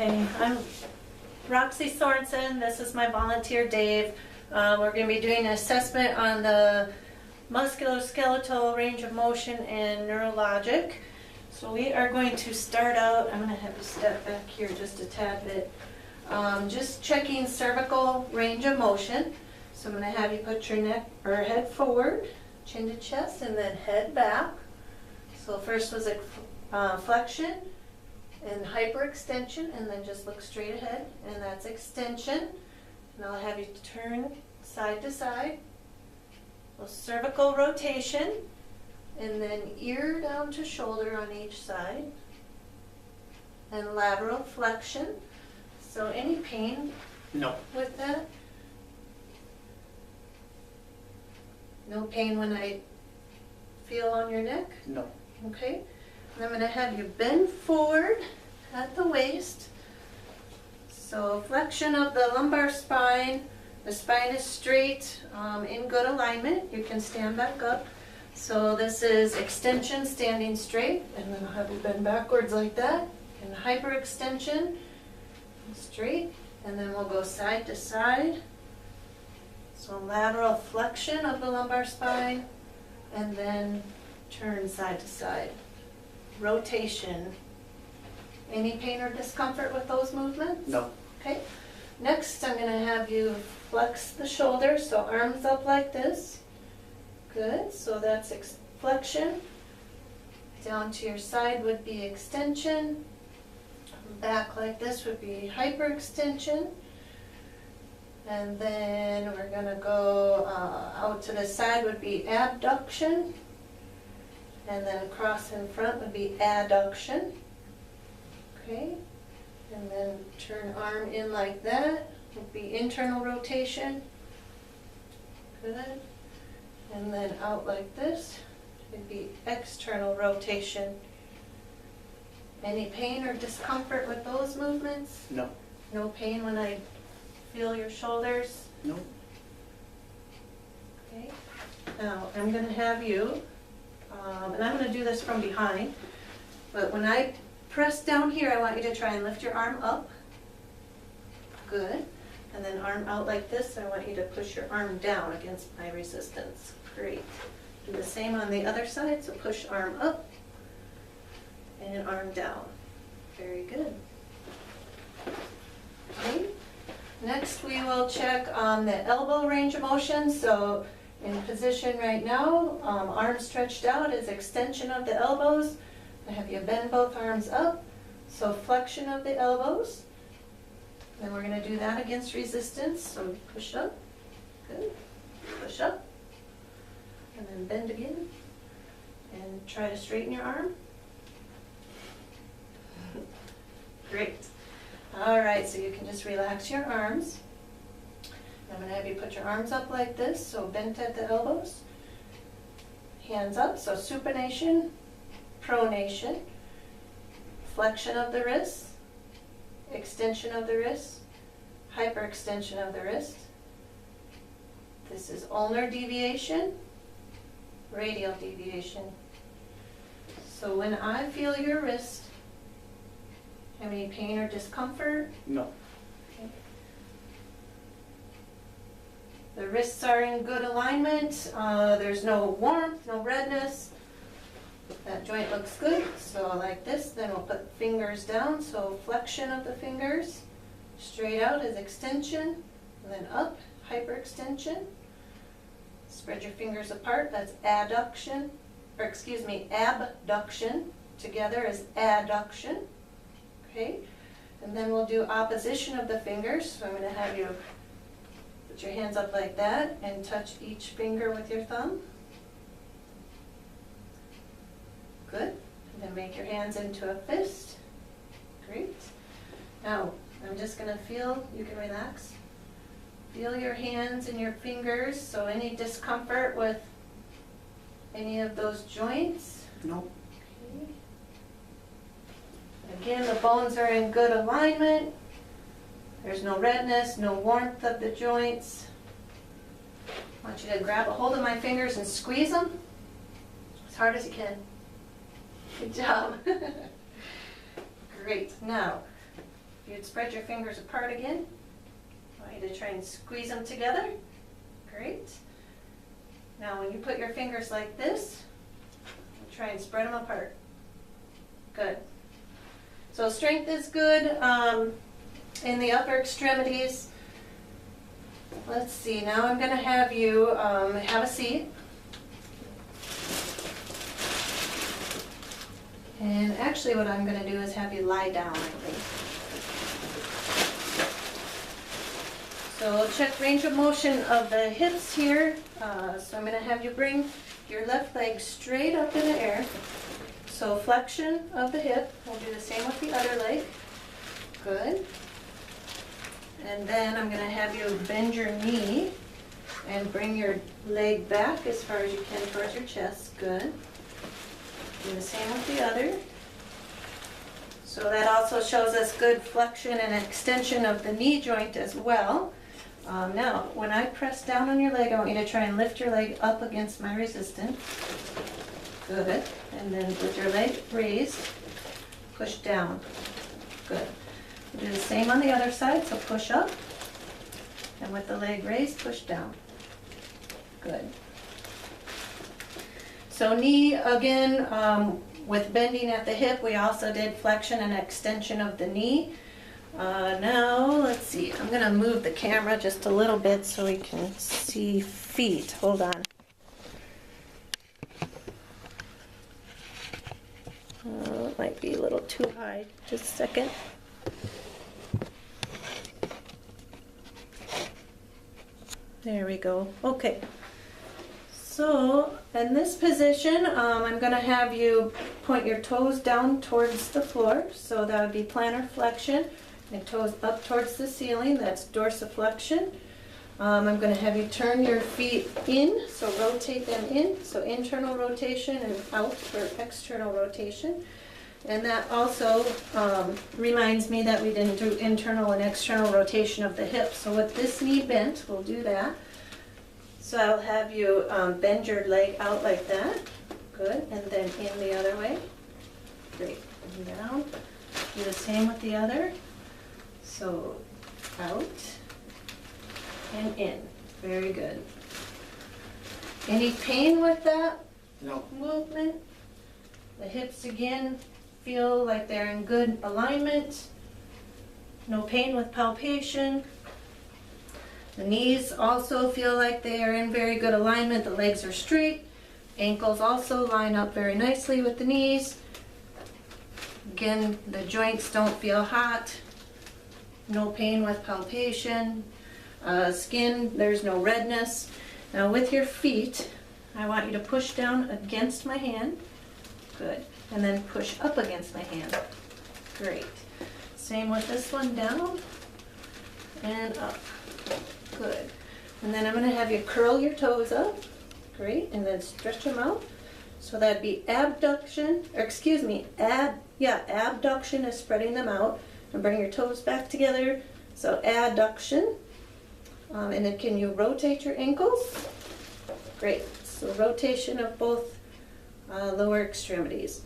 Okay, I'm Roxy Sorensen. This is my volunteer Dave. We're going to be doing an assessment on the musculoskeletal range of motion and neurologic. So we are going to start out, I'm going to have you step back here just a tad bit. Just checking cervical range of motion. So I'm going to have you put your neck or head forward, chin to chest, and then head back. So first was a flexion and hyperextension, and then just look straight ahead, and that's extension. And I'll have you turn side to side. So cervical rotation, and then ear down to shoulder on each side, and lateral flexion. So any pain No. with that? No pain when I feel on your neck? No. Okay. And I'm going to have you bend forward at the waist. So flexion of the lumbar spine. The spine is straight, in good alignment. You can stand back up. So this is extension, standing straight, and then I'll have you bend backwards like that. And hyperextension, straight, and then we'll go side to side. So lateral flexion of the lumbar spine, and then turn side to side. Rotation. Any pain or discomfort with those movements? No. Okay. Next, I'm going to have you flex the shoulders, so arms up like this. Good. So that's flexion. Down to your side would be extension. Back like this would be hyperextension. And then we're going to go out to the side would be abduction. And then across in front would be adduction. Okay. And then turn arm in like that. Would be internal rotation. Good. And then out like this would be external rotation. Any pain or discomfort with those movements? No. No pain when I feel your shoulders? No. Okay. Now I'm going to have you, and I'm going to do this from behind, but when I press down here, I want you to try and lift your arm up. Good. And then arm out like this. I want you to push your arm down against my resistance. Great. Do the same on the other side. So push arm up and arm down. Very good. Okay. Next we will check on the elbow range of motion. So in position right now, arms stretched out is extension of the elbows. I have you bend both arms up, so flexion of the elbows. Then we're going to do that against resistance, so push up, good, push up, and then bend again, and try to straighten your arm. Great. All right, so you can just relax your arms. I'm going to have you put your arms up like this, so bent at the elbows. Hands up, so supination, pronation, flexion of the wrist, extension of the wrist, hyperextension of the wrist. This is ulnar deviation, radial deviation. So when I feel your wrist, have any pain or discomfort? No. Okay. The wrists are in good alignment. There's no warmth, no redness. That joint looks good. So like this, then we'll put fingers down. So flexion of the fingers. Straight out is extension. And then up, hyperextension. Spread your fingers apart. That's adduction. Or excuse me, abduction. Together is adduction. Okay. And then we'll do opposition of the fingers. So I'm going to have you put your hands up like that and touch each finger with your thumb. Good. And then make your hands into a fist. Great. Now, I'm just going to feel, you can relax. Feel your hands and your fingers, so any discomfort with any of those joints? No. Okay. Again, the bones are in good alignment. There's no redness, no warmth of the joints. I want you to grab a hold of my fingers and squeeze them as hard as you can. Good job. Great. Now, You'd spread your fingers apart again. I want you to try and squeeze them together. Great. Now when you put your fingers like this, try and spread them apart. Good. So strength is good in the upper extremities. Let's see, now I'm going to have you have a seat. And actually what I'm going to do is have you lie down, I think. So check range of motion of the hips here. So I'm going to have you bring your left leg straight up in the air. So flexion of the hip. We'll do the same with the other leg. Good. And then I'm going to have you bend your knee and bring your leg back as far as you can towards your chest. Good. Do the same with the other. So that also shows us good flexion and extension of the knee joint as well. Now, when I press down on your leg, I want you to try and lift your leg up against my resistance. Good. And then with your leg raised, push down. Good. We'll do the same on the other side, so push up. And with the leg raised, push down. Good. So knee, again, with bending at the hip, we also did flexion and extension of the knee. Now, let's see, I'm going to move the camera just a little bit so we can see feet. Hold on. It might be a little too high. Just a second. There we go. Okay. So, in this position, I'm going to have you point your toes down towards the floor. So that would be plantar flexion. And toes up towards the ceiling. That's dorsiflexion. I'm going to have you turn your feet in, so rotate them in. So internal rotation and out for external rotation. And that also reminds me that we didn't do internal and external rotation of the hips. So with this knee bent, we'll do that. So I'll have you bend your leg out like that. Good. And then in the other way. Great. And down. Do the same with the other. So out and in. Very good. Any pain with that movement? The hips again feel like they're in good alignment. No pain with palpation. The knees also feel like they are in very good alignment. The legs are straight. Ankles also line up very nicely with the knees. Again, the joints don't feel hot. No pain with palpation. Skin, there's no redness. Now with your feet, I want you to push down against my hand. Good. And then push up against my hand. Great. Same with this one, down and up. Good. And then I'm going to have you curl your toes up. Great. And then stretch them out. So that'd be abduction, or excuse me, abduction is spreading them out. And bring your toes back together. So adduction. And then can you rotate your ankles? Great. So rotation of both lower extremities.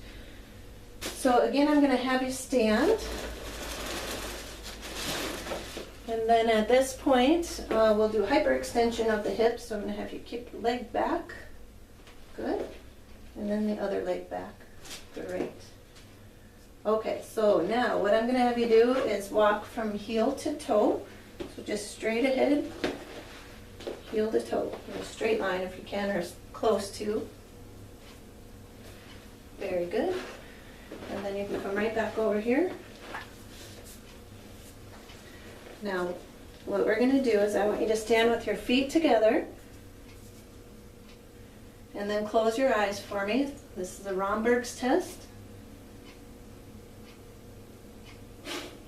So again, I'm going to have you stand. And then at this point, we'll do hyperextension of the hips. So I'm going to have you kick the leg back. Good. And then the other leg back. Great. Okay, so now what I'm going to have you do is walk from heel to toe. So just straight ahead, heel to toe, in a straight line if you can, or as close to. Very good. And then you can come right back over here. Now, what we're going to do is I want you to stand with your feet together. And then close your eyes for me. This is the Romberg's test.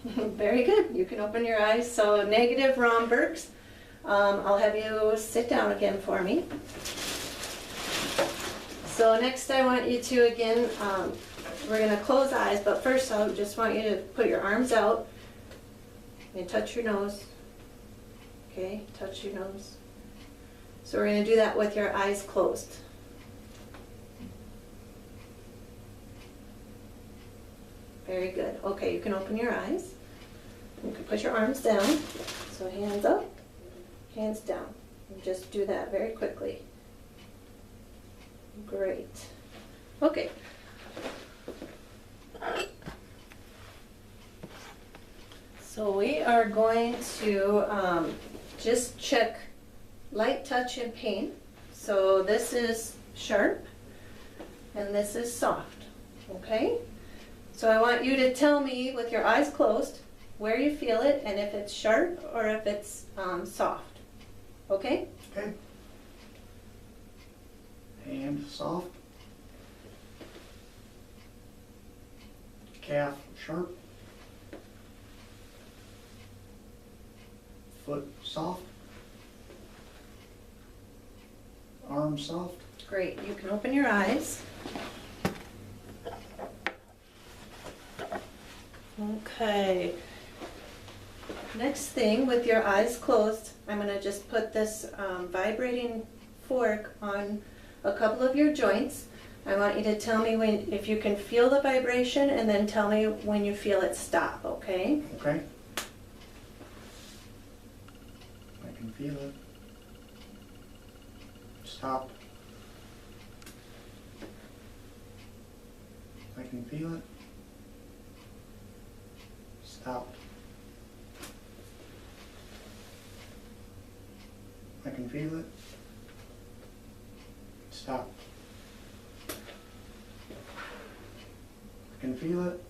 Very good. You can open your eyes. So negative Romberg's. I'll have you sit down again for me. So next I want you to, again, we're going to close eyes, but first I just want you to put your arms out and touch your nose. Okay, touch your nose. So we're going to do that with your eyes closed. Very good. Okay, you can open your eyes. You can put your arms down. So hands up, hands down. And just do that very quickly. Great. Okay. So we are going to just check light touch and pain. So this is sharp and this is soft, okay? So I want you to tell me with your eyes closed where you feel it and if it's sharp or if it's soft, okay? Okay. Hand soft. Calf sharp. Foot soft. Arm soft. Great, you can open your eyes. Okay. Next thing, with your eyes closed, I'm going to just put this vibrating fork on a couple of your joints. I want you to tell me if you can feel the vibration and then tell me when you feel it stop, okay? Okay. I can feel it. Stop. I can feel it. Stop. I can feel it. Stop. I can feel it.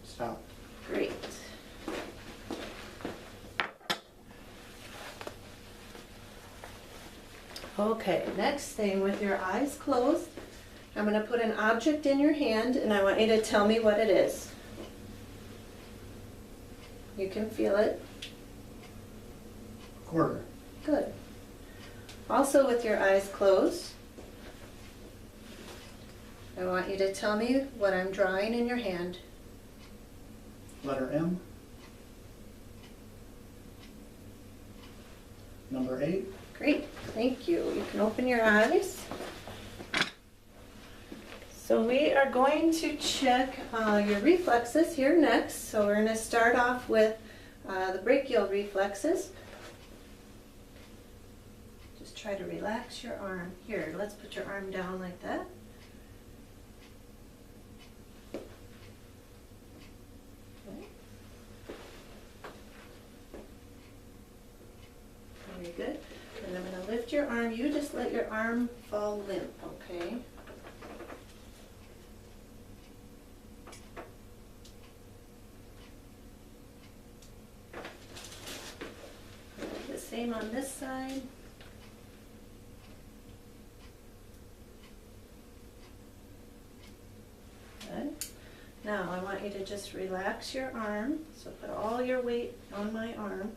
Stop. Great. Okay, next thing, with your eyes closed, I'm going to put an object in your hand and I want you to tell me what it is. You can feel it. Quarter. Good. Also, with your eyes closed, I want you to tell me what I'm drawing in your hand. Letter M. Number 8. Great, thank you. You can open your eyes. So we are going to check your reflexes here next. So we're going to start off with the brachial reflexes. Just try to relax your arm. Here, let's put your arm down like that. Okay. Very good. And I'm going to lift your arm. You just let your arm fall limp, okay? The same on this side. Good. Now I want you to just relax your arm. So put all your weight on my arm.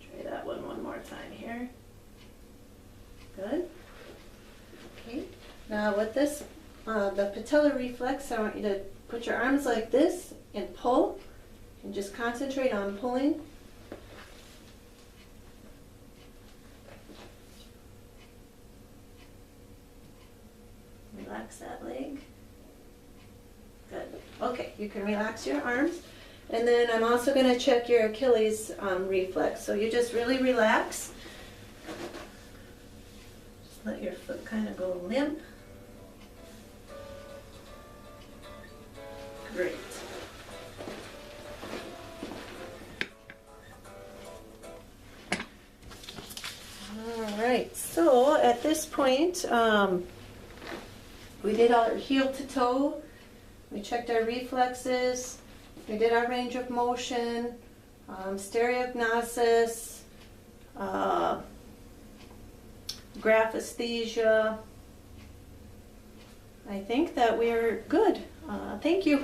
Try that one more time here. Good. Okay. Now with this, the patellar reflex, I want you to put your arms like this and pull, and just concentrate on pulling. Relax that leg. Good. Okay, you can relax your arms. And then I'm also going to check your Achilles reflex. So you just really relax. Just let your foot kind of go limp. Great. All right, so at this point, we did our heel to toe, we checked our reflexes, we did our range of motion, stereognosis, graphesthesia. I think that we're good. Thank you.